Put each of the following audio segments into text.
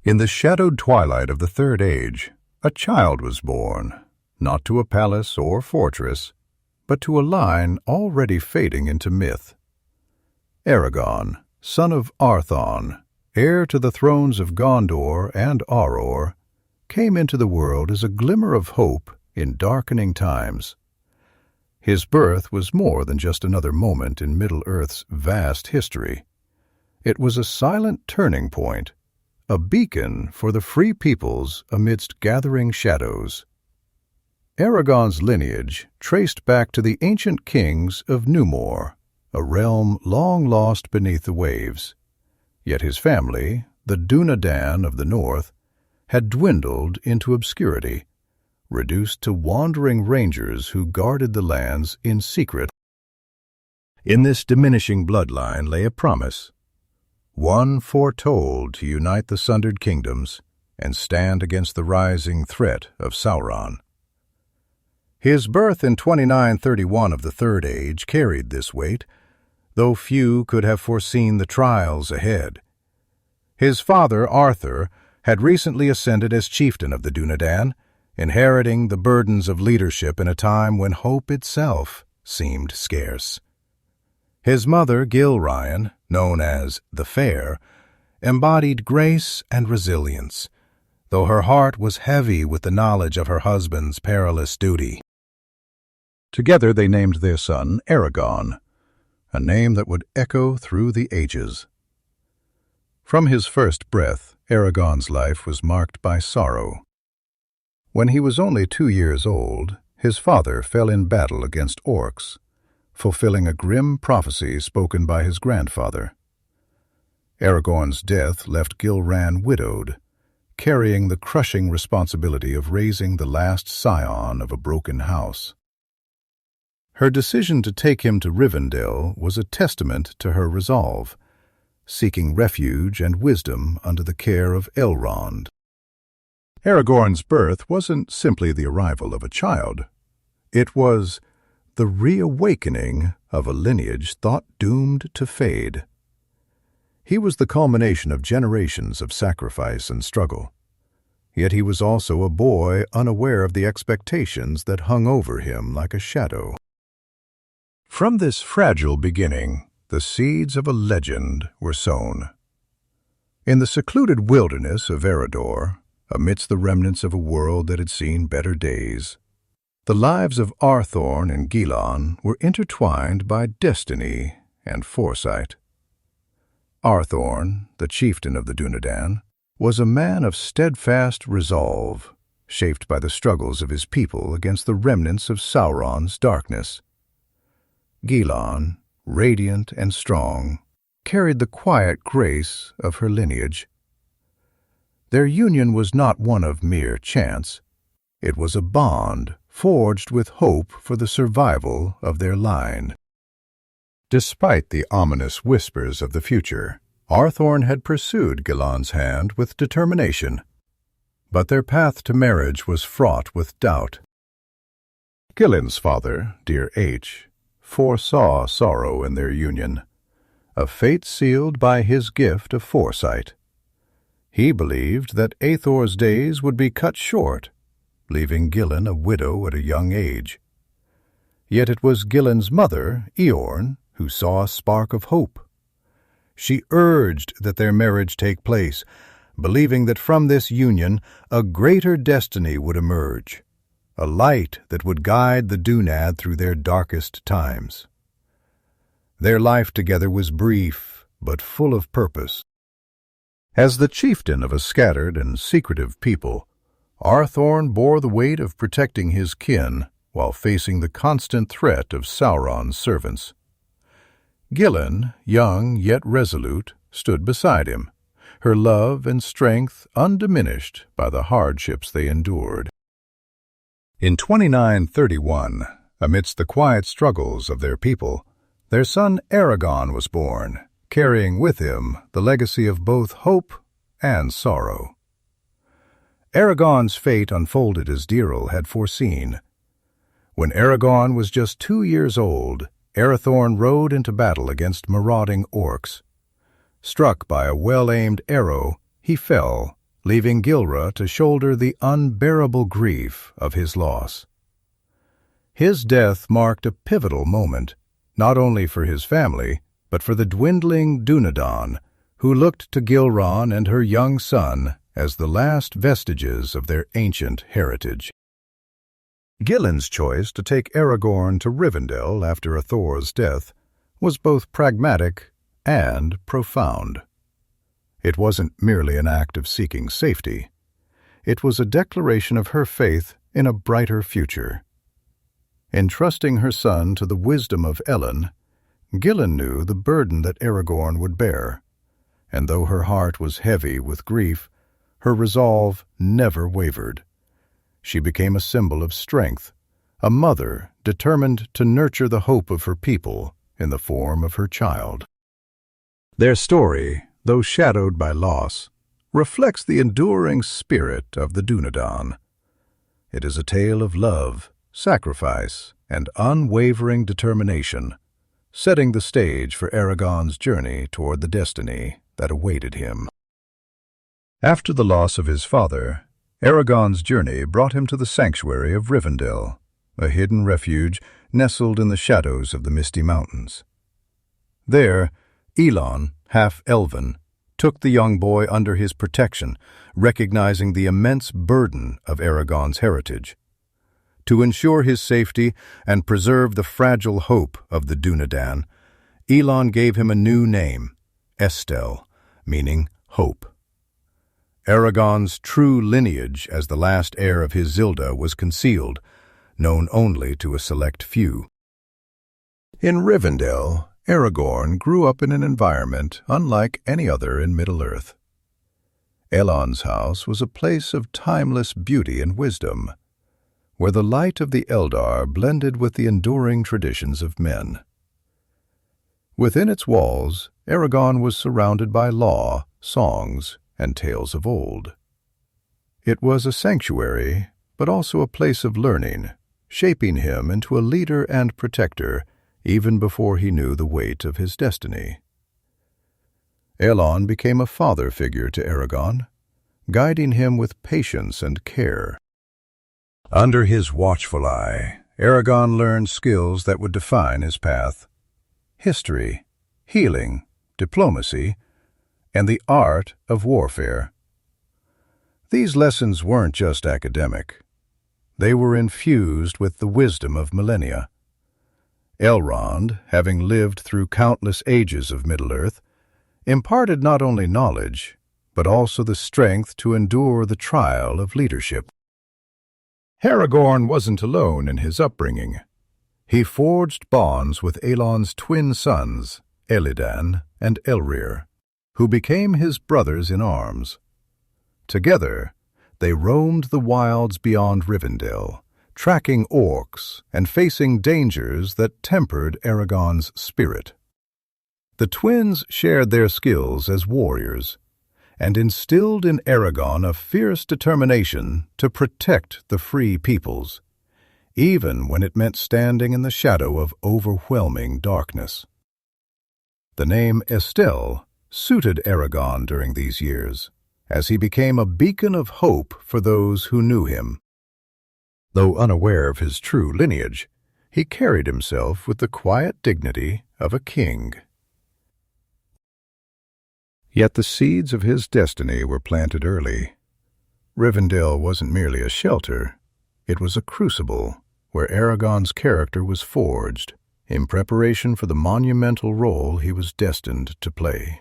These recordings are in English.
In the shadowed twilight of the Third Age, a child was born, not to a palace or fortress, but to a line already fading into myth. Aragorn, son of Arthon, heir to the thrones of Gondor and Arnor, came into the world as a glimmer of hope in darkening times. His birth was more than just another moment in Middle-earth's vast history. It was a silent turning point, a beacon for the free peoples amidst gathering shadows. Aragorn's lineage traced back to the ancient kings of Numor, a realm long lost beneath the waves. Yet his family, the Dunedain of the north, had dwindled into obscurity, reduced to wandering rangers who guarded the lands in secret. In this diminishing bloodline lay a promise, one foretold to unite the sundered kingdoms and stand against the rising threat of Sauron. His birth in 2931 of the Third Age carried this weight, though few could have foreseen the trials ahead. His father, Arthur, had recently ascended as chieftain of the Dunedain, inheriting the burdens of leadership in a time when hope itself seemed scarce. His mother, Gilryan, known as the Fair, embodied grace and resilience, though her heart was heavy with the knowledge of her husband's perilous duty. Together they named their son Aragorn, a name that would echo through the ages. From his first breath, Aragorn's life was marked by sorrow. When he was only 2 years old, his father fell in battle against orcs, fulfilling a grim prophecy spoken by his grandfather. Aragorn's death left Gilran widowed, carrying the crushing responsibility of raising the last scion of a broken house. Her decision to take him to Rivendell was a testament to her resolve, seeking refuge and wisdom under the care of Elrond. Aragorn's birth wasn't simply the arrival of a child. It was the reawakening of a lineage thought doomed to fade. He was the culmination of generations of sacrifice and struggle. Yet he was also a boy unaware of the expectations that hung over him like a shadow. From this fragile beginning, the seeds of a legend were sown. In the secluded wilderness of Eredor, amidst the remnants of a world that had seen better days, the lives of Arthorn and Gillan were intertwined by destiny and foresight. Arthorn, the chieftain of the Dunedain, was a man of steadfast resolve, shaped by the struggles of his people against the remnants of Sauron's darkness. Gillan, radiant and strong, carried the quiet grace of her lineage. Their union was not one of mere chance. It was a bond forged with hope for the survival of their line. Despite the ominous whispers of the future, Arthorn had pursued Gillan's hand with determination, but their path to marriage was fraught with doubt. Gillan's father, Dear H., foresaw sorrow in their union, a fate sealed by his gift of foresight. He believed that Aethor's days would be cut short, leaving Gillan a widow at a young age. Yet it was Gillan's mother, Eorn, who saw a spark of hope. She urged that their marriage take place, believing that from this union a greater destiny would emerge, a light that would guide the Dunad through their darkest times. Their life together was brief, but full of purpose. As the chieftain of a scattered and secretive people, Arthorn bore the weight of protecting his kin while facing the constant threat of Sauron's servants. Gillan, young yet resolute, stood beside him, her love and strength undiminished by the hardships they endured. In 2931, amidst the quiet struggles of their people, their son Aragorn was born, carrying with him the legacy of both hope and sorrow. Aragorn's fate unfolded as Diril had foreseen. When Aragorn was just 2 years old, Arathorn rode into battle against marauding orcs. Struck by a well-aimed arrow, he fell, leaving Gilra to shoulder the unbearable grief of his loss. His death marked a pivotal moment, not only for his family, but for the dwindling Dunedain, who looked to Gilran and her young son as the last vestiges of their ancient heritage. Gillen's choice to take Aragorn to Rivendell after Thor's death was both pragmatic and profound. It wasn't merely an act of seeking safety. It was a declaration of her faith in a brighter future. Entrusting her son to the wisdom of Ellen, Gillen knew the burden that Aragorn would bear, and though her heart was heavy with grief, her resolve never wavered. She became a symbol of strength, a mother determined to nurture the hope of her people in the form of her child. Their story, though shadowed by loss, reflects the enduring spirit of the Dunedain. It is a tale of love, sacrifice, and unwavering determination, setting the stage for Aragorn's journey toward the destiny that awaited him. After the loss of his father, Aragorn's journey brought him to the sanctuary of Rivendell, a hidden refuge nestled in the shadows of the misty mountains. There, Elon, half-elven, took the young boy under his protection, recognizing the immense burden of Aragorn's heritage. To ensure his safety and preserve the fragile hope of the Dunedain, Elon gave him a new name, Estel, meaning hope. Aragorn's true lineage as the last heir of his Zilda was concealed, known only to a select few. In Rivendell, Aragorn grew up in an environment unlike any other in Middle-earth. Elon's house was a place of timeless beauty and wisdom, where the light of the Eldar blended with the enduring traditions of men. Within its walls, Aragorn was surrounded by law, songs, and tales of old. It was a sanctuary, but also a place of learning, shaping him into a leader and protector even before he knew the weight of his destiny. Elon became a father figure to Aragorn, guiding him with patience and care. Under his watchful eye, Aragorn learned skills that would define his path: history, healing, diplomacy, and the art of warfare. These lessons weren't just academic. They were infused with the wisdom of millennia. Elrond, having lived through countless ages of Middle-earth, imparted not only knowledge, but also the strength to endure the trial of leadership. Aragorn wasn't alone in his upbringing. He forged bonds with Elon's twin sons, Elidan and Elrir, who became his brothers in arms. Together, they roamed the wilds beyond Rivendell, tracking orcs and facing dangers that tempered Aragorn's spirit. The twins shared their skills as warriors, and instilled in Aragorn a fierce determination to protect the free peoples, even when it meant standing in the shadow of overwhelming darkness. The name Estel suited Aragorn during these years, as he became a beacon of hope for those who knew him. Though unaware of his true lineage, he carried himself with the quiet dignity of a king. Yet the seeds of his destiny were planted early. Rivendell wasn't merely a shelter, it was a crucible where Aragorn's character was forged in preparation for the monumental role he was destined to play.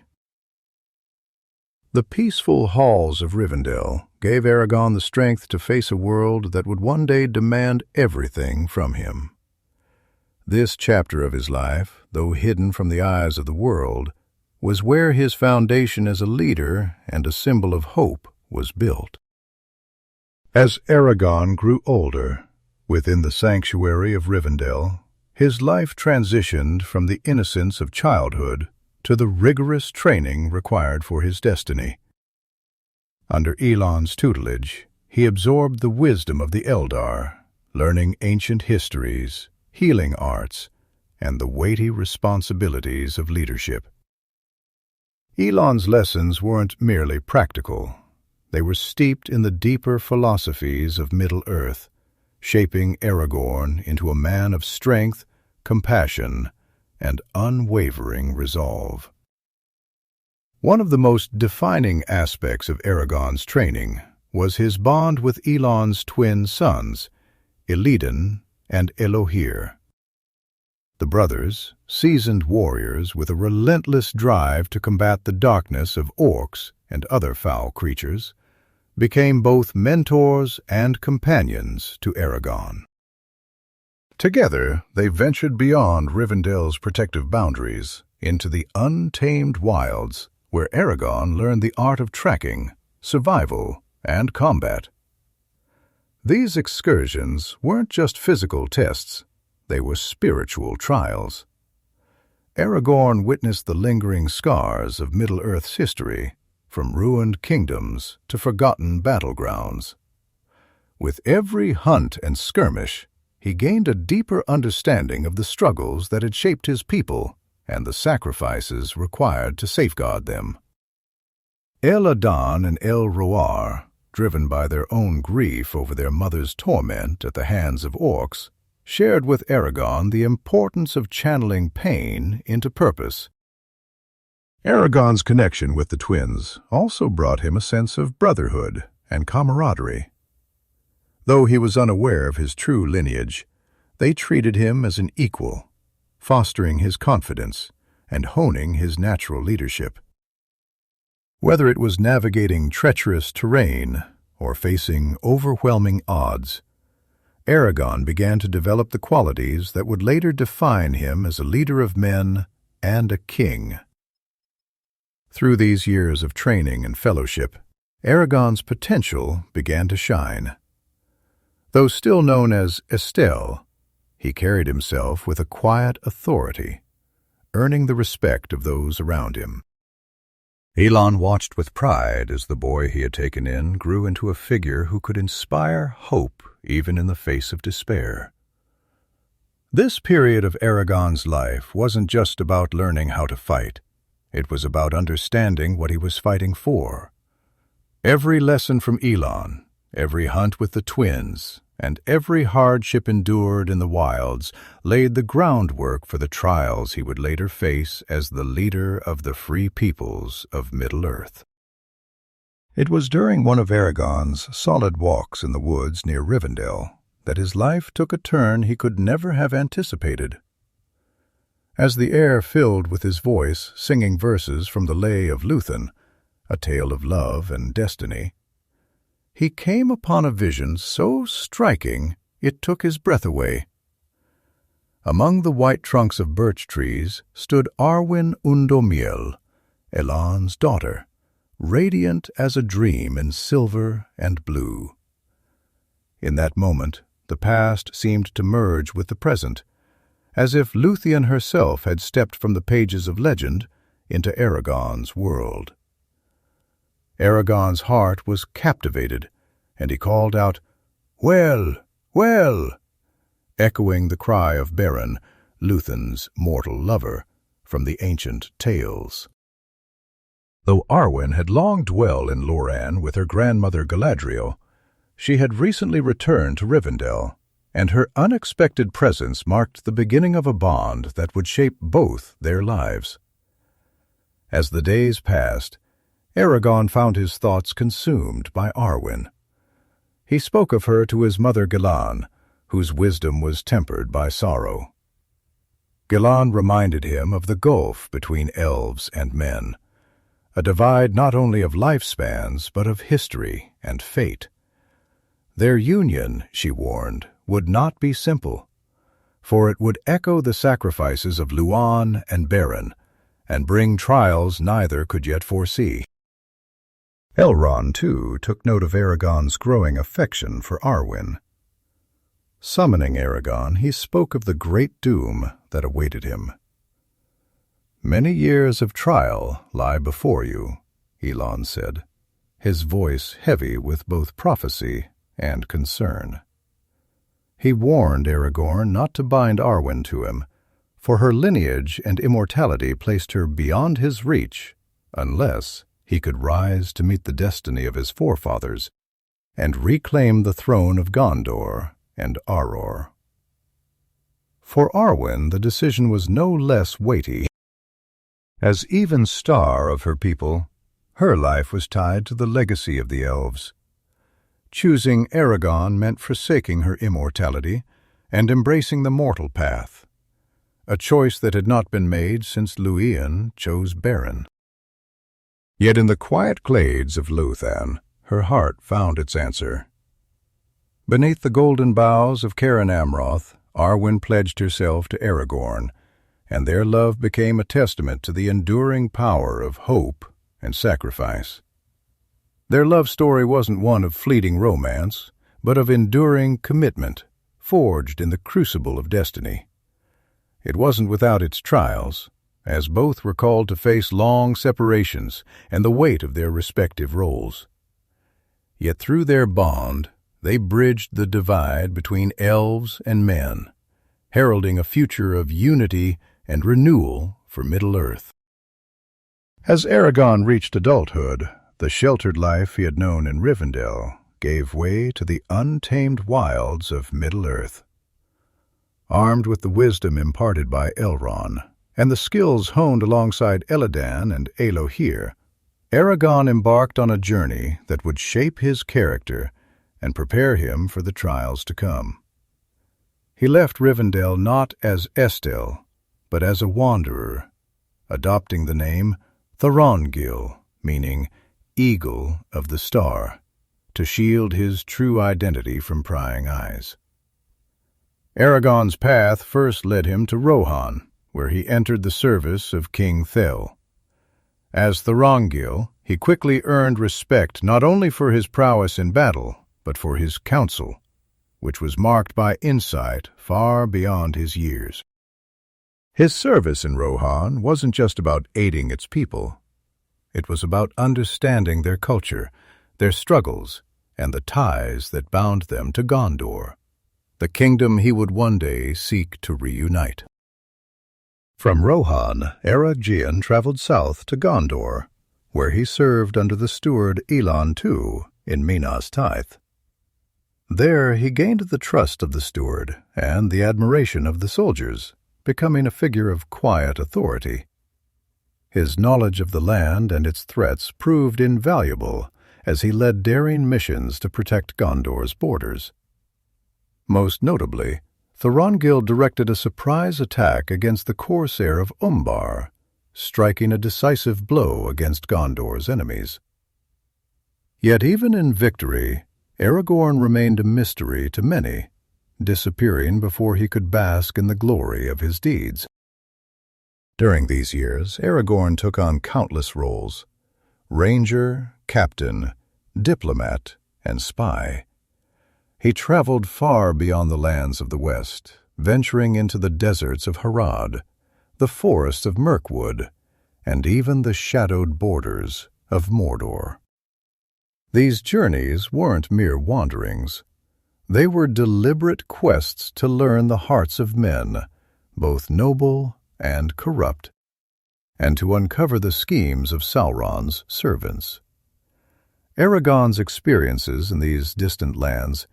The peaceful halls of Rivendell gave Aragorn the strength to face a world that would one day demand everything from him. This chapter of his life, though hidden from the eyes of the world, was where his foundation as a leader and a symbol of hope was built. As Aragorn grew older, within the sanctuary of Rivendell, his life transitioned from the innocence of childhood to the rigorous training required for his destiny. Under Elon's tutelage, he absorbed the wisdom of the Eldar, learning ancient histories, healing arts, and the weighty responsibilities of leadership. Elon's lessons weren't merely practical. they were steeped in the deeper philosophies of Middle-earth, shaping Aragorn into a man of strength, compassion, and unwavering resolve. One of the most defining aspects of Aragorn's training was his bond with Elon's twin sons, Illidan and Elohir. The brothers, seasoned warriors with a relentless drive to combat the darkness of orcs and other foul creatures, became both mentors and companions to Aragorn. Together, they ventured beyond Rivendell's protective boundaries into the untamed wilds, where Aragorn learned the art of tracking, survival, and combat. These excursions weren't just physical tests, they were spiritual trials. Aragorn witnessed the lingering scars of Middle-earth's history, from ruined kingdoms to forgotten battlegrounds. With every hunt and skirmish, he gained a deeper understanding of the struggles that had shaped his people and the sacrifices required to safeguard them. El-Adan and El-Roar, driven by their own grief over their mother's torment at the hands of orcs, shared with Aragorn the importance of channeling pain into purpose. Aragorn's connection with the twins also brought him a sense of brotherhood and camaraderie. Though he was unaware of his true lineage, they treated him as an equal, fostering his confidence and honing his natural leadership. Whether it was navigating treacherous terrain or facing overwhelming odds, Aragorn began to develop the qualities that would later define him as a leader of men and a king. Through these years of training and fellowship, Aragorn's potential began to shine. Though still known as Estel, he carried himself with a quiet authority, earning the respect of those around him. Elon watched with pride as the boy he had taken in grew into a figure who could inspire hope even in the face of despair. This period of Aragorn's life wasn't just about learning how to fight. It was about understanding what he was fighting for. Every lesson from Elon, every hunt with the twins, and every hardship endured in the wilds laid the groundwork for the trials he would later face as the leader of the free peoples of Middle-earth. It was during one of Aragorn's solid walks in the woods near Rivendell that his life took a turn he could never have anticipated. As the air filled with his voice singing verses from the Lay of Lúthien, a tale of love and destiny, he came upon a vision so striking it took his breath away. Among the white trunks of birch trees stood Arwen Undomiel, Elon's daughter, radiant as a dream in silver and blue. In that moment, the past seemed to merge with the present, as if Lúthien herself had stepped from the pages of legend into Aragorn's world. Aragorn's heart was captivated, and he called out, "Well, well," echoing the cry of Beren, Lúthien's mortal lover, from the ancient tales. Though Arwen had long dwelled in Loran with her grandmother Galadriel, she had recently returned to Rivendell, and her unexpected presence marked the beginning of a bond that would shape both their lives. As the days passed, Aragorn found his thoughts consumed by Arwen. He spoke of her to his mother Gillan, whose wisdom was tempered by sorrow. Gillan reminded him of the gulf between elves and men, a divide not only of lifespans but of history and fate. Their union, she warned, would not be simple, for it would echo the sacrifices of Luan and Beren, and bring trials neither could yet foresee. Elrond, too, took note of Aragorn's growing affection for Arwen. Summoning Aragorn, he spoke of the great doom that awaited him. "Many years of trial lie before you," Elon said, his voice heavy with both prophecy and concern. He warned Aragorn not to bind Arwen to him, for her lineage and immortality placed her beyond his reach, unless he could rise to meet the destiny of his forefathers and reclaim the throne of Gondor and Arnor. For Arwen, the decision was no less weighty. As even star of her people, her life was tied to the legacy of the elves. Choosing Aragorn meant forsaking her immortality and embracing the mortal path, a choice that had not been made since Luthien chose Beren. Yet in the quiet glades of Lothan, her heart found its answer. Beneath the golden boughs of Cairn Amroth, Arwen pledged herself to Aragorn, and their love became a testament to the enduring power of hope and sacrifice. Their love story wasn't one of fleeting romance, but of enduring commitment, forged in the crucible of destiny. It wasn't without its trials, as both were called to face long separations and the weight of their respective roles. Yet through their bond, they bridged the divide between elves and men, heralding a future of unity and renewal for Middle-earth. As Aragorn reached adulthood, the sheltered life he had known in Rivendell gave way to the untamed wilds of Middle-earth. Armed with the wisdom imparted by Elrond and the skills honed alongside Elladan and Elohir, Aragorn embarked on a journey that would shape his character and prepare him for the trials to come. He left Rivendell not as Estel, but as a wanderer, adopting the name Thorongil, meaning Eagle of the Star, to shield his true identity from prying eyes. Aragorn's path first led him to Rohan, where he entered the service of King Thel. As Thorongil, he quickly earned respect not only for his prowess in battle, but for his counsel, which was marked by insight far beyond his years. His service in Rohan wasn't just about aiding its people. It was about understanding their culture, their struggles, and the ties that bound them to Gondor, the kingdom he would one day seek to reunite. From Rohan, Aragorn traveled south to Gondor, where he served under the steward Elon II in Minas Tirith. There he gained the trust of the steward and the admiration of the soldiers, becoming a figure of quiet authority. His knowledge of the land and its threats proved invaluable as he led daring missions to protect Gondor's borders. Most notably, Thorongil directed a surprise attack against the corsair of Umbar, striking a decisive blow against Gondor's enemies. Yet even in victory, Aragorn remained a mystery to many, disappearing before he could bask in the glory of his deeds. During these years, Aragorn took on countless roles: ranger, captain, diplomat, and spy. He traveled far beyond the lands of the West, venturing into the deserts of Harad, the forests of Mirkwood, and even the shadowed borders of Mordor. These journeys weren't mere wanderings. They were deliberate quests to learn the hearts of men, both noble and corrupt, and to uncover the schemes of Sauron's servants. Aragorn's experiences in these distant lands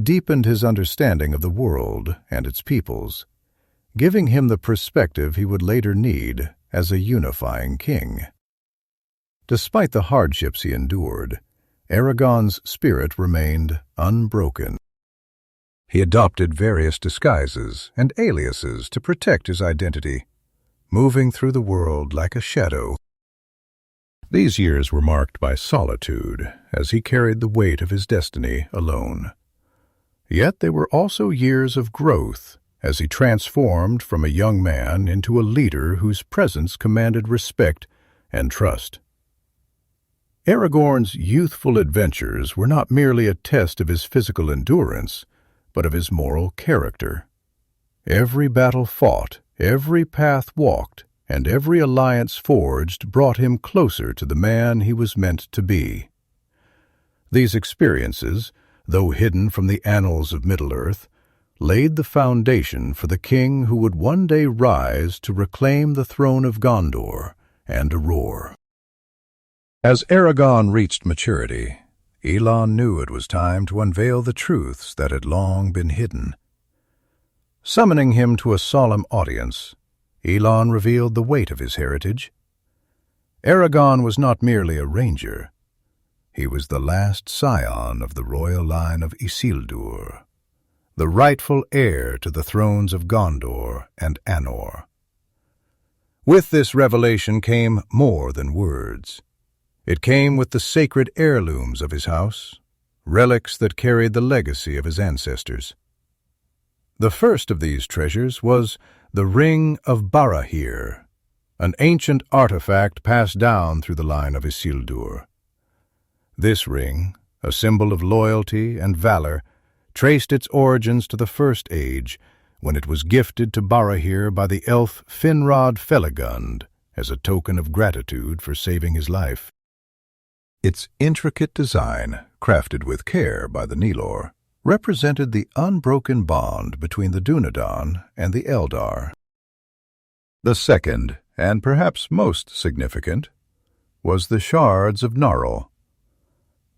deepened his understanding of the world and its peoples, giving him the perspective he would later need as a unifying king. Despite the hardships he endured, Aragorn's spirit remained unbroken. He adopted various disguises and aliases to protect his identity, moving through the world like a shadow. These years were marked by solitude as he carried the weight of his destiny alone. Yet they were also years of growth as he transformed from a young man into a leader whose presence commanded respect and trust. Aragorn's youthful adventures were not merely a test of his physical endurance, but of his moral character. Every battle fought, every path walked, and every alliance forged brought him closer to the man he was meant to be. These experiences, though hidden from the annals of Middle-earth, laid the foundation for the king who would one day rise to reclaim the throne of Gondor and Arnor. As Aragorn reached maturity, Elon knew it was time to unveil the truths that had long been hidden. Summoning him to a solemn audience, Elon revealed the weight of his heritage. Aragorn was not merely a ranger. He was the last scion of the royal line of Isildur, the rightful heir to the thrones of Gondor and Arnor. With this revelation came more than words. It came with the sacred heirlooms of his house, relics that carried the legacy of his ancestors. The first of these treasures was the Ring of Barahir, an ancient artifact passed down through the line of Isildur. This ring, a symbol of loyalty and valor, traced its origins to the First Age, when it was gifted to Barahir by the elf Finrod Felagund as a token of gratitude for saving his life. Its intricate design, crafted with care by the Nilor, represented the unbroken bond between the Dunedain and the Eldar. The second, and perhaps most significant, was the Shards of Narl.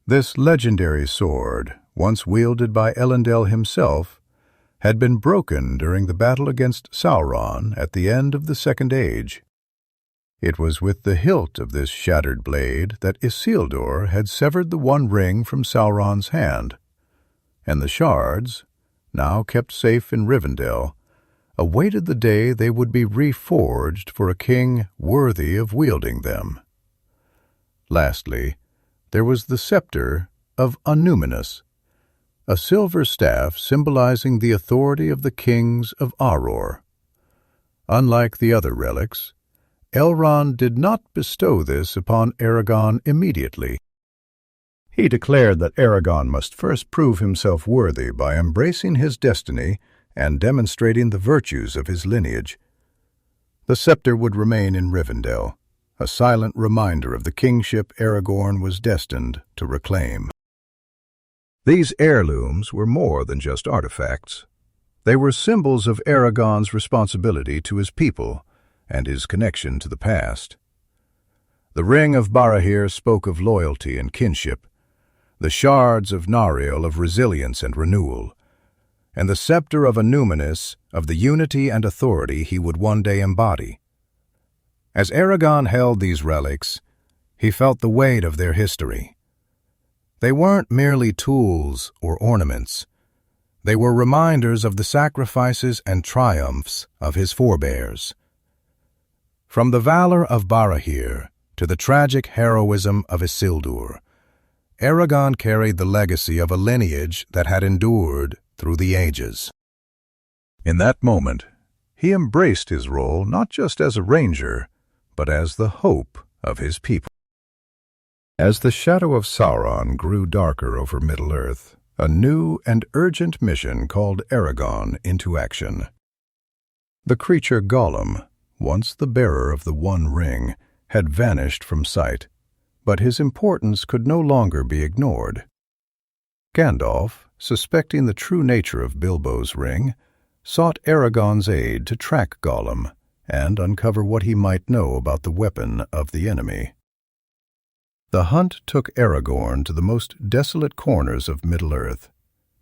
This legendary sword, once wielded by Elendil himself, had been broken during the battle against Sauron at the end of the Second Age. It was with the hilt of this shattered blade that Isildur had severed the One Ring from Sauron's hand, and the shards, now kept safe in Rivendell, awaited the day they would be reforged for a king worthy of wielding them. Lastly, there was the scepter of Annuminus, a silver staff symbolizing the authority of the kings of Arnor. Unlike the other relics, Elrond did not bestow this upon Aragorn immediately. He declared that Aragorn must first prove himself worthy by embracing his destiny and demonstrating the virtues of his lineage. The scepter would remain in Rivendell, a silent reminder of the kingship Aragorn was destined to reclaim. These heirlooms were more than just artifacts. They were symbols of Aragorn's responsibility to his people and his connection to the past. The Ring of Barahir spoke of loyalty and kinship, the Shards of Narl of resilience and renewal, and the Scepter of Annuminus of the unity and authority he would one day embody. As Aragorn held these relics, he felt the weight of their history. They weren't merely tools or ornaments. They were reminders of the sacrifices and triumphs of his forebears. From the valor of Barahir to the tragic heroism of Isildur, Aragorn carried the legacy of a lineage that had endured through the ages. In that moment, he embraced his role not just as a ranger, but as the hope of his people. As the shadow of Sauron grew darker over Middle-earth, a new and urgent mission called Aragorn into action. The creature Gollum, once the bearer of the One Ring, had vanished from sight, but his importance could no longer be ignored. Gandalf, suspecting the true nature of Bilbo's ring, sought Aragorn's aid to track Gollum and uncover what he might know about the weapon of the enemy. The hunt took Aragorn to the most desolate corners of Middle-earth.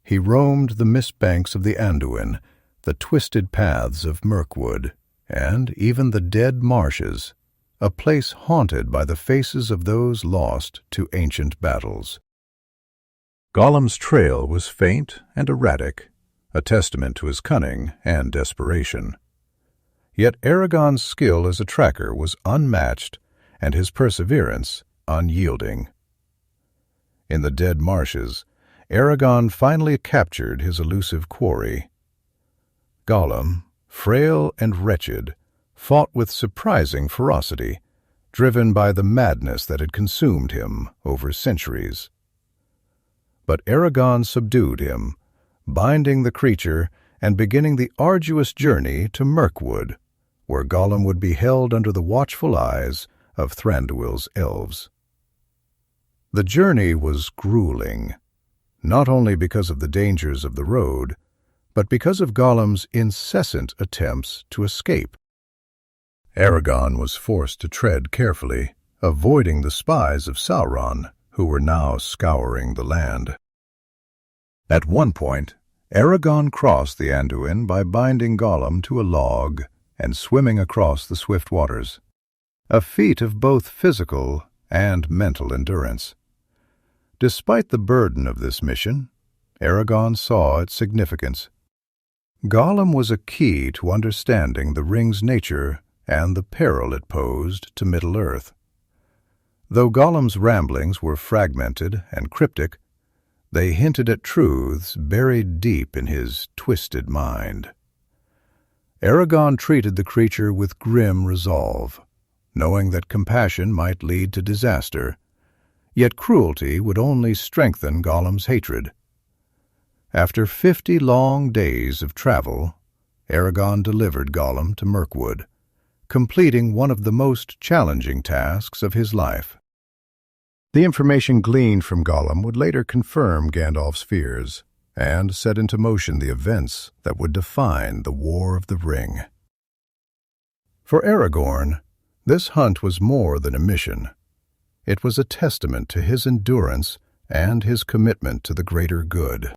He roamed the mist banks of the Anduin, the twisted paths of Mirkwood, and even the dead marshes, a place haunted by the faces of those lost to ancient battles. Gollum's trail was faint and erratic, a testament to his cunning and desperation. Yet Aragorn's skill as a tracker was unmatched, and his perseverance unyielding. In the dead marshes, Aragorn finally captured his elusive quarry. Gollum, frail and wretched, fought with surprising ferocity, driven by the madness that had consumed him over centuries. But Aragorn subdued him, binding the creature and beginning the arduous journey to Mirkwood, where Gollum would be held under the watchful eyes of Thranduil's elves. The journey was grueling, not only because of the dangers of the road, but because of Gollum's incessant attempts to escape. Aragorn was forced to tread carefully, avoiding the spies of Sauron, who were now scouring the land. At one point, Aragorn crossed the Anduin by binding Gollum to a log and swimming across the swift waters, a feat of both physical and mental endurance. Despite the burden of this mission, Aragorn saw its significance. Gollum was a key to understanding the ring's nature and the peril it posed to Middle-earth. Though Gollum's ramblings were fragmented and cryptic, they hinted at truths buried deep in his twisted mind. Aragorn treated the creature with grim resolve, knowing that compassion might lead to disaster, yet cruelty would only strengthen Gollum's hatred. After 50 long days of travel, Aragorn delivered Gollum to Mirkwood, completing one of the most challenging tasks of his life. The information gleaned from Gollum would later confirm Gandalf's fears and set into motion the events that would define the War of the Ring. For Aragorn, this hunt was more than a mission. It was a testament to his endurance and his commitment to the greater good.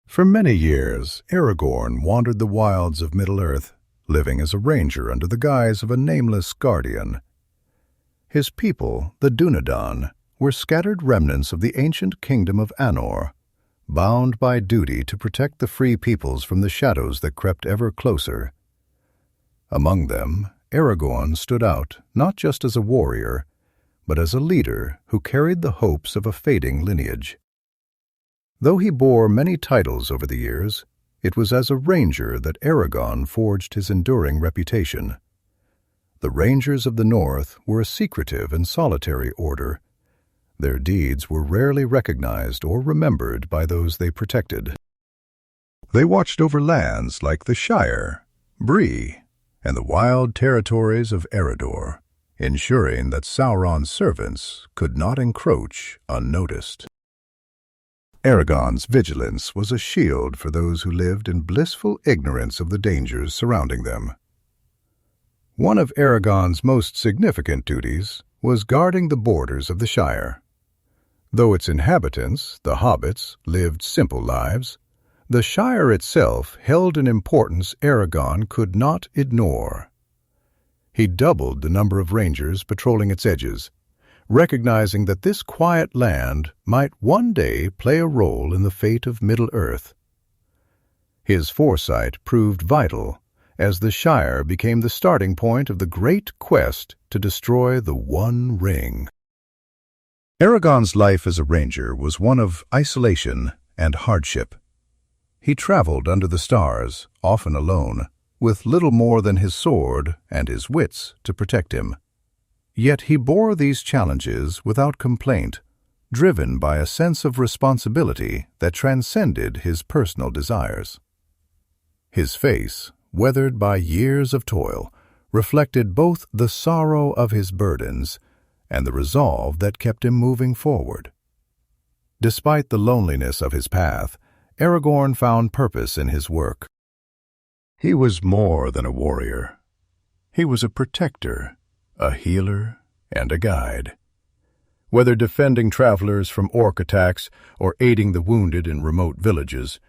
For many years, Aragorn wandered the wilds of Middle-earth, living as a ranger under the guise of a nameless guardian. His people, the Dunedain, were scattered remnants of the ancient kingdom of Arnor, bound by duty to protect the free peoples from the shadows that crept ever closer. Among them, Aragorn stood out not just as a warrior, but as a leader who carried the hopes of a fading lineage. Though he bore many titles over the years, it was as a ranger that Aragorn forged his enduring reputation. The Rangers of the North were a secretive and solitary order. Their deeds were rarely recognized or remembered by those they protected. They watched over lands like the Shire, Bree, and the wild territories of Eredor, ensuring that Sauron's servants could not encroach unnoticed. Aragorn's vigilance was a shield for those who lived in blissful ignorance of the dangers surrounding them. One of Aragorn's most significant duties was guarding the borders of the Shire. Though its inhabitants, the hobbits, lived simple lives, the Shire itself held an importance Aragorn could not ignore. He doubled the number of rangers patrolling its edges, recognizing that this quiet land might one day play a role in the fate of Middle-earth. His foresight proved vital as the Shire became the starting point of the great quest to destroy the One Ring. Aragorn's life as a ranger was one of isolation and hardship. He traveled under the stars, often alone, with little more than his sword and his wits to protect him. Yet he bore these challenges without complaint, driven by a sense of responsibility that transcended his personal desires. His face, weathered by years of toil, reflected both the sorrow of his burdens and the resolve that kept him moving forward. Despite the loneliness of his path, Aragorn found purpose in his work. He was more than a warrior. He was a protector, a healer, and a guide. Whether defending travelers from orc attacks or aiding the wounded in remote villages,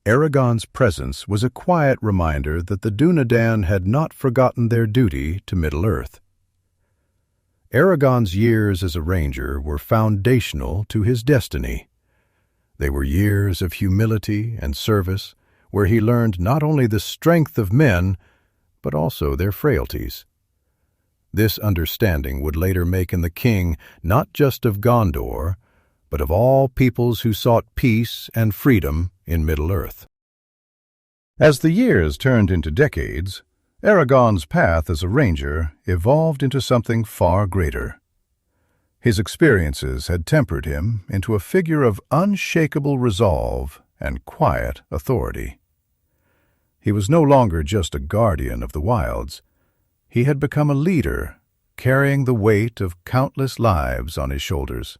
Aragorn's presence was a quiet reminder that the Dunedain had not forgotten their duty to Middle-earth. Aragorn's years as a ranger were foundational to his destiny. They were years of humility and service, where he learned not only the strength of men, but also their frailties. This understanding would later make him the king not just of Gondor, but of all peoples who sought peace and freedom in Middle-earth. As the years turned into decades, Aragorn's path as a ranger evolved into something far greater. His experiences had tempered him into a figure of unshakable resolve and quiet authority. He was no longer just a guardian of the wilds. He had become a leader, carrying the weight of countless lives on his shoulders.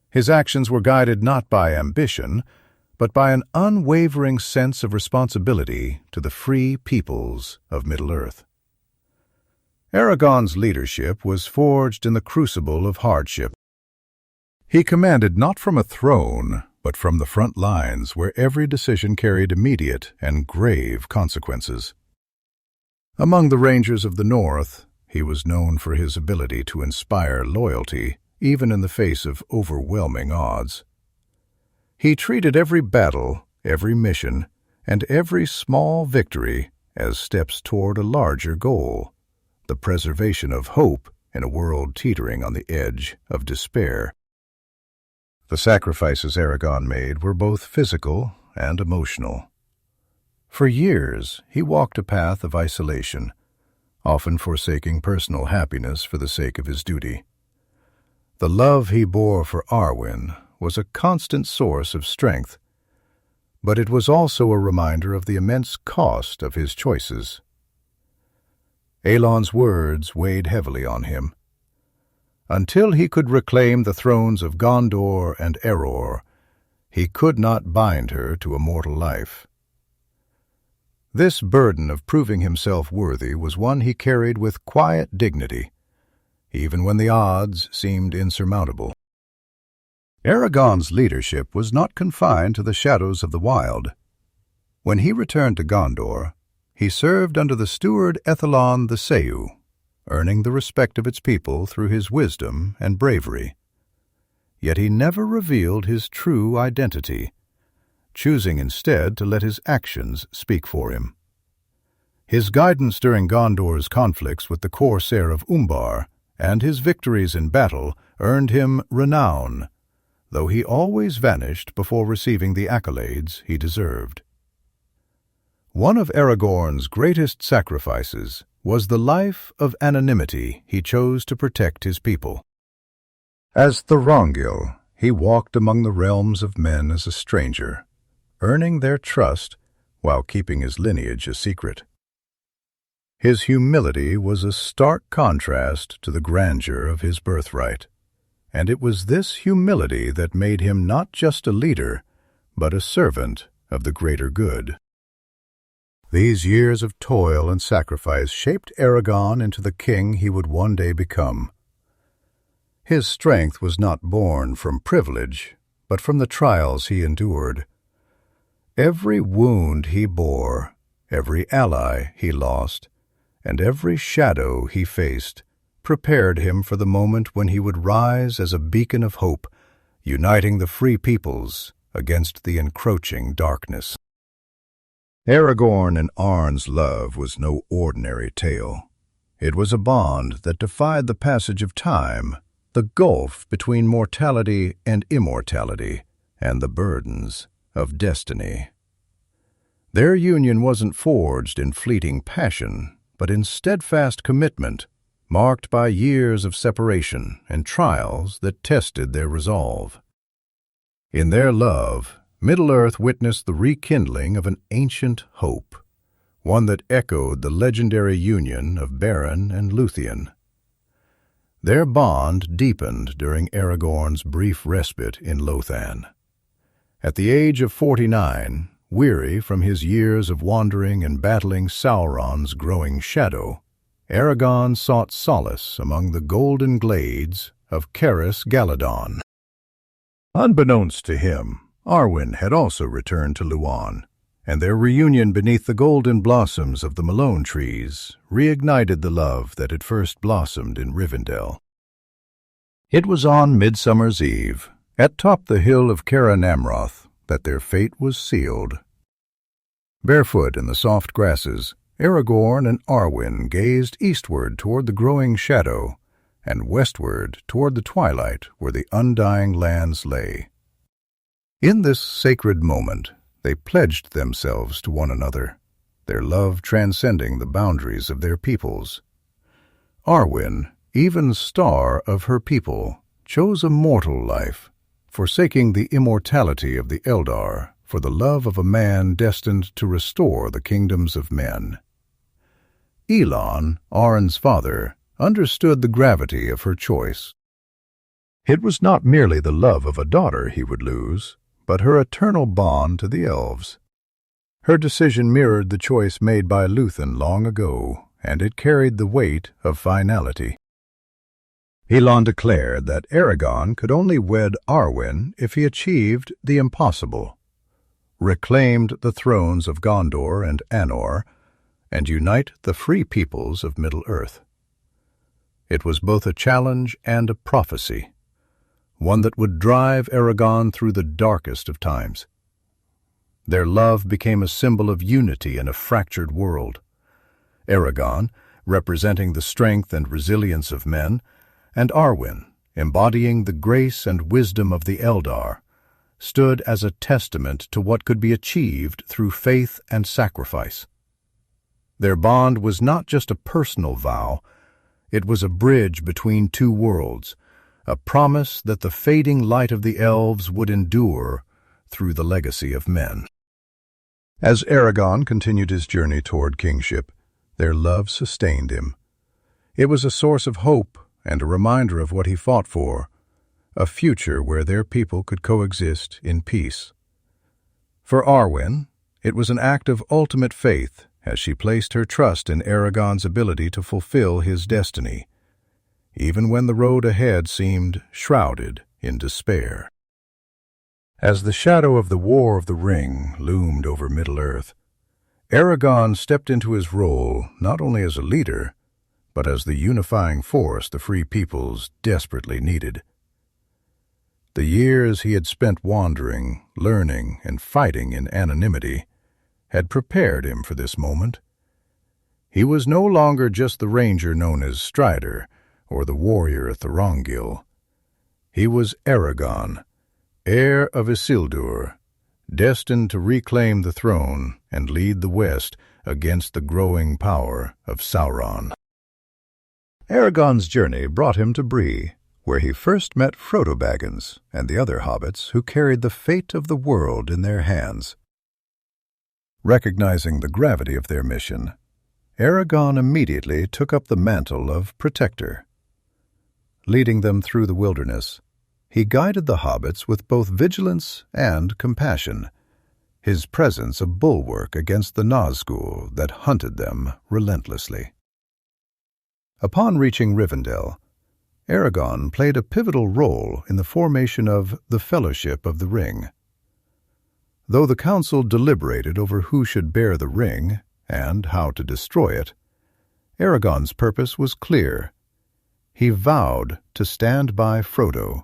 His actions were guided not by ambition, but by an unwavering sense of responsibility to the free peoples of Middle-earth. Aragorn's leadership was forged in the crucible of hardship. He commanded not from a throne, but from the front lines where every decision carried immediate and grave consequences. Among the rangers of the North, he was known for his ability to inspire loyalty, even in the face of overwhelming odds. He treated every battle, every mission, and every small victory as steps toward a larger goal, the preservation of hope in a world teetering on the edge of despair. The sacrifices Aragorn made were both physical and emotional. For years, he walked a path of isolation, often forsaking personal happiness for the sake of his duty. The love he bore for Arwen was a constant source of strength, but it was also a reminder of the immense cost of his choices. Elon's words weighed heavily on him. Until he could reclaim the thrones of Gondor and Arnor, he could not bind her to a mortal life. This burden of proving himself worthy was one he carried with quiet dignity, even when the odds seemed insurmountable. Aragorn's leadership was not confined to the shadows of the wild. When he returned to Gondor, he served under the steward Ethelon the Seyu, earning the respect of its people through his wisdom and bravery. Yet he never revealed his true identity, choosing instead to let his actions speak for him. His guidance during Gondor's conflicts with the corsair of Umbar and his victories in battle earned him renown, though he always vanished before receiving the accolades he deserved. One of Aragorn's greatest sacrifices was the life of anonymity he chose to protect his people. As Thorongil, he walked among the realms of men as a stranger, earning their trust while keeping his lineage a secret. His humility was a stark contrast to the grandeur of his birthright, and it was this humility that made him not just a leader, but a servant of the greater good. These years of toil and sacrifice shaped Aragorn into the king he would one day become. His strength was not born from privilege, but from the trials he endured. Every wound he bore, every ally he lost, and every shadow he faced prepared him for the moment when he would rise as a beacon of hope, uniting the free peoples against the encroaching darkness. Aragorn and Arn's love was no ordinary tale. It was a bond that defied the passage of time, the gulf between mortality and immortality, and the burdens of destiny. Their union wasn't forged in fleeting passion, but in steadfast commitment, marked by years of separation and trials that tested their resolve. In their love, Middle-earth witnessed the rekindling of an ancient hope, one that echoed the legendary union of Beren and Luthien. Their bond deepened during Aragorn's brief respite in Lothan. At the age of 49, weary from his years of wandering and battling Sauron's growing shadow, Aragorn sought solace among the golden glades of Caris Galadon. Unbeknownst to him, Arwen had also returned to Luan, and their reunion beneath the golden blossoms of the Malone trees reignited the love that had first blossomed in Rivendell. It was on Midsummer's Eve, atop the hill of Caer Namroth, that their fate was sealed. Barefoot in the soft grasses, Aragorn and Arwen gazed eastward toward the growing shadow, and westward toward the twilight where the undying lands lay. In this sacred moment, they pledged themselves to one another, their love transcending the boundaries of their peoples. Arwen, even star of her people, chose a mortal life, forsaking the immortality of the Eldar for the love of a man destined to restore the kingdoms of men. Elon, Arwen's father, understood the gravity of her choice. It was not merely the love of a daughter he would lose, but her eternal bond to the elves. Her decision mirrored the choice made by Lúthien long ago, and it carried the weight of finality. Elon declared that Aragorn could only wed Arwen if he achieved the impossible, reclaimed the thrones of Gondor and Arnor, and unite the free peoples of Middle-earth. It was both a challenge and a prophecy, one that would drive Aragorn through the darkest of times. Their love became a symbol of unity in a fractured world. Aragorn, representing the strength and resilience of men, and Arwen, embodying the grace and wisdom of the Eldar, stood as a testament to what could be achieved through faith and sacrifice. Their bond was not just a personal vow, it was a bridge between two worlds, a promise that the fading light of the elves would endure through the legacy of men. As Aragorn continued his journey toward kingship, their love sustained him. It was a source of hope and a reminder of what he fought for, a future where their people could coexist in peace. For Arwen, it was an act of ultimate faith as she placed her trust in Aragorn's ability to fulfill his destiny, even when the road ahead seemed shrouded in despair. As the shadow of the War of the Ring loomed over Middle-earth, Aragorn stepped into his role not only as a leader, but as the unifying force the free peoples desperately needed. The years he had spent wandering, learning, and fighting in anonymity had prepared him for this moment. He was no longer just the ranger known as Strider or the warrior Thorongil. He was Aragorn, heir of Isildur, destined to reclaim the throne and lead the West against the growing power of Sauron. Aragorn's journey brought him to Bree, where he first met Frodo Baggins and the other hobbits who carried the fate of the world in their hands. Recognizing the gravity of their mission, Aragorn immediately took up the mantle of protector. Leading them through the wilderness, he guided the hobbits with both vigilance and compassion, his presence a bulwark against the Nazgul that hunted them relentlessly. Upon reaching Rivendell, Aragorn played a pivotal role in the formation of the Fellowship of the Ring. Though the council deliberated over who should bear the ring and how to destroy it, Aragorn's purpose was clear. He vowed to stand by Frodo,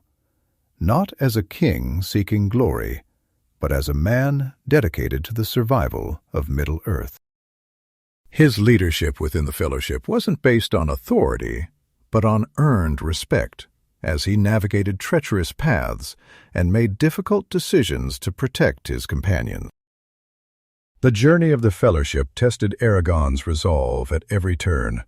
not as a king seeking glory, but as a man dedicated to the survival of Middle-earth. His leadership within the Fellowship wasn't based on authority, but on earned respect, as he navigated treacherous paths and made difficult decisions to protect his companions. The journey of the Fellowship tested Aragorn's resolve at every turn.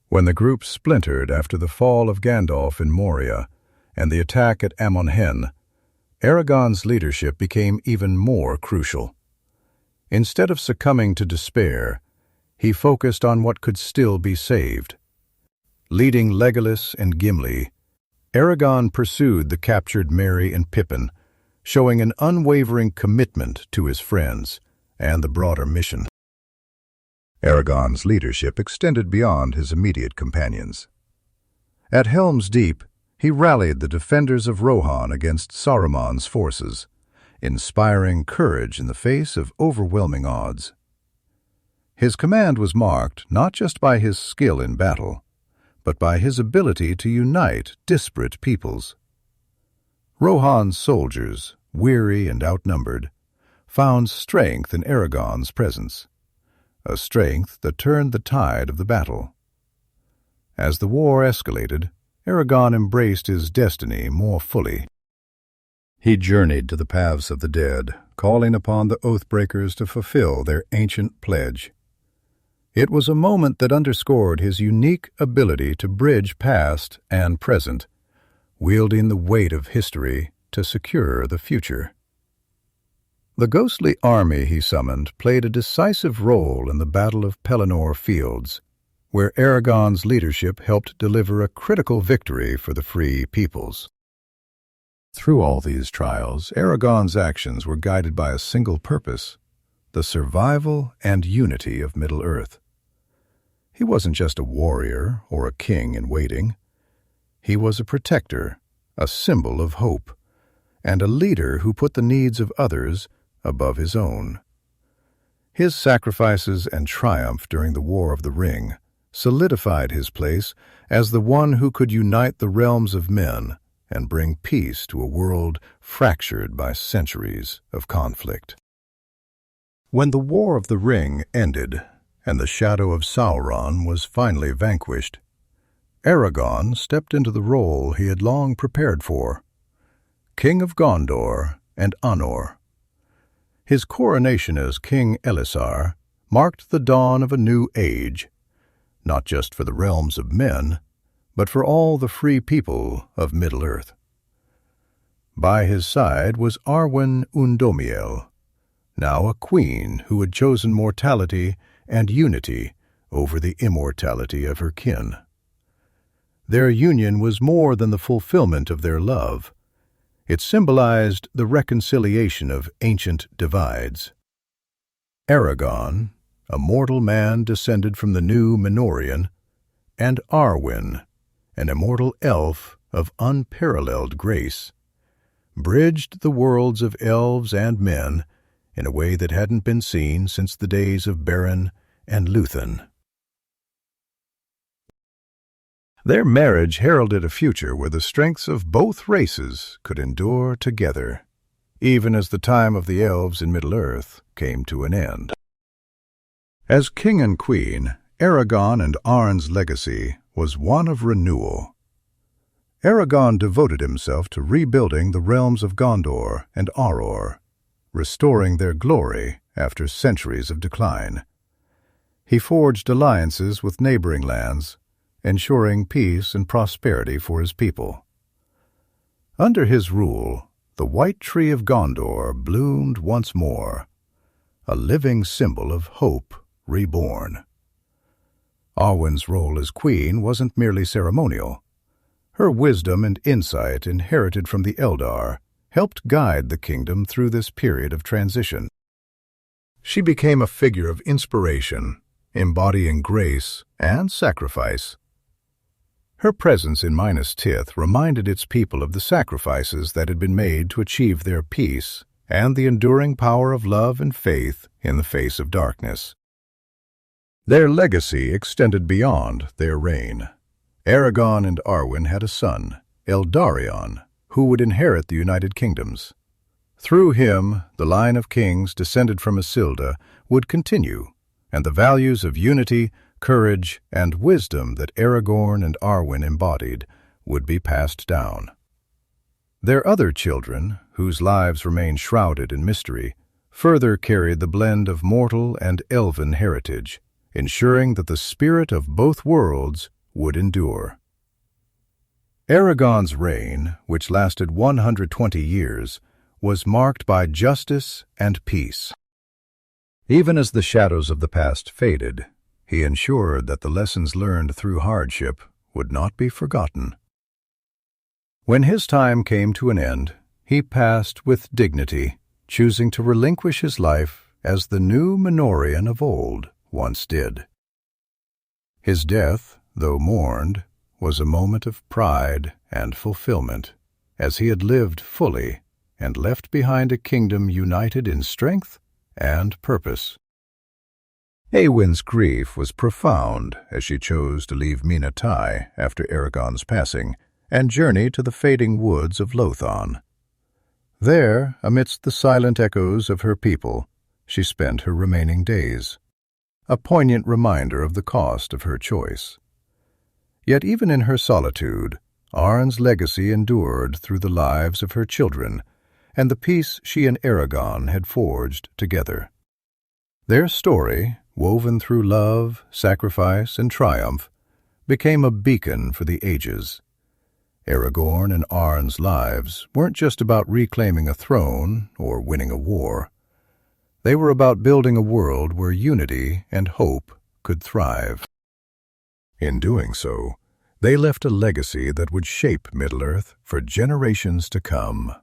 When the group splintered after the fall of Gandalf in Moria and the attack at Amon Hen, Aragorn's leadership became even more crucial. Instead of succumbing to despair, he focused on what could still be saved. Leading Legolas and Gimli, Aragorn pursued the captured Merry and Pippin, showing an unwavering commitment to his friends and the broader mission. Aragorn's leadership extended beyond his immediate companions. At Helm's Deep, he rallied the defenders of Rohan against Saruman's forces, inspiring courage in the face of overwhelming odds. His command was marked not just by his skill in battle, but by his ability to unite disparate peoples. Rohan's soldiers, weary and outnumbered, found strength in Aragorn's presence, a strength that turned the tide of the battle. As the war escalated, Aragorn embraced his destiny more fully. He journeyed to the paths of the dead, calling upon the Oathbreakers to fulfill their ancient pledge. It was a moment that underscored his unique ability to bridge past and present, wielding the weight of history to secure the future. The ghostly army he summoned played a decisive role in the Battle of Pelennor Fields, where Aragorn's leadership helped deliver a critical victory for the free peoples. Through all these trials, Aragorn's actions were guided by a single purpose: the survival and unity of Middle-earth. He wasn't just a warrior or a king in waiting. He was a protector, a symbol of hope, and a leader who put the needs of others above his own. His sacrifices and triumph during the War of the Ring solidified his place as the one who could unite the realms of men and bring peace to a world fractured by centuries of conflict. When the War of the Ring ended and the shadow of Sauron was finally vanquished, Aragorn stepped into the role he had long prepared for, King of Gondor and Arnor. His coronation as King Elessar marked the dawn of a new age, not just for the realms of men, but for all the free people of Middle-earth. By his side was Arwen Undomiel, now a queen who had chosen mortality and unity over the immortality of her kin. Their union was more than the fulfillment of their love. It symbolized the reconciliation of ancient divides. Aragorn, a mortal man descended from the new Menorian, and Arwen, an immortal elf of unparalleled grace, bridged the worlds of elves and men in a way that hadn't been seen since the days of Beren and Lúthien. Their marriage heralded a future where the strengths of both races could endure together, even as the time of the elves in Middle-earth came to an end. As king and queen, Aragorn and Arn's legacy was one of renewal. Aragorn devoted himself to rebuilding the realms of Gondor and Arnor, restoring their glory after centuries of decline. He forged alliances with neighboring lands, ensuring peace and prosperity for his people. Under his rule, the White Tree of Gondor bloomed once more, a living symbol of hope reborn. Arwen's role as queen wasn't merely ceremonial. Her wisdom and insight inherited from the Eldar helped guide the kingdom through this period of transition. She became a figure of inspiration, embodying grace and sacrifice. Her presence in Minas Tirith reminded its people of the sacrifices that had been made to achieve their peace and the enduring power of love and faith in the face of darkness. Their legacy extended beyond their reign. Aragorn and Arwen had a son, Eldarion, who would inherit the United Kingdoms. Through him, the line of kings descended from Isilda would continue, and the values of unity, courage, and wisdom that Aragorn and Arwen embodied would be passed down. Their other children, whose lives remained shrouded in mystery, further carried the blend of mortal and elven heritage, ensuring that the spirit of both worlds would endure. Aragorn's reign, which lasted 120 years, was marked by justice and peace. Even as the shadows of the past faded, he ensured that the lessons learned through hardship would not be forgotten. When his time came to an end, he passed with dignity, choosing to relinquish his life as the new Menorian of old once did. His death, though mourned, was a moment of pride and fulfillment, as he had lived fully and left behind a kingdom united in strength and purpose. Éowyn's grief was profound as she chose to leave Minas Tirith after Aragorn's passing and journey to the fading woods of Lothlon. There, amidst the silent echoes of her people, she spent her remaining days, a poignant reminder of the cost of her choice. Yet even in her solitude, Arwen's legacy endured through the lives of her children and the peace she and Aragorn had forged together. Their story, woven through love, sacrifice, and triumph, became a beacon for the ages. Aragorn and Arwen's lives weren't just about reclaiming a throne or winning a war. They were about building a world where unity and hope could thrive. In doing so, they left a legacy that would shape Middle-earth for generations to come.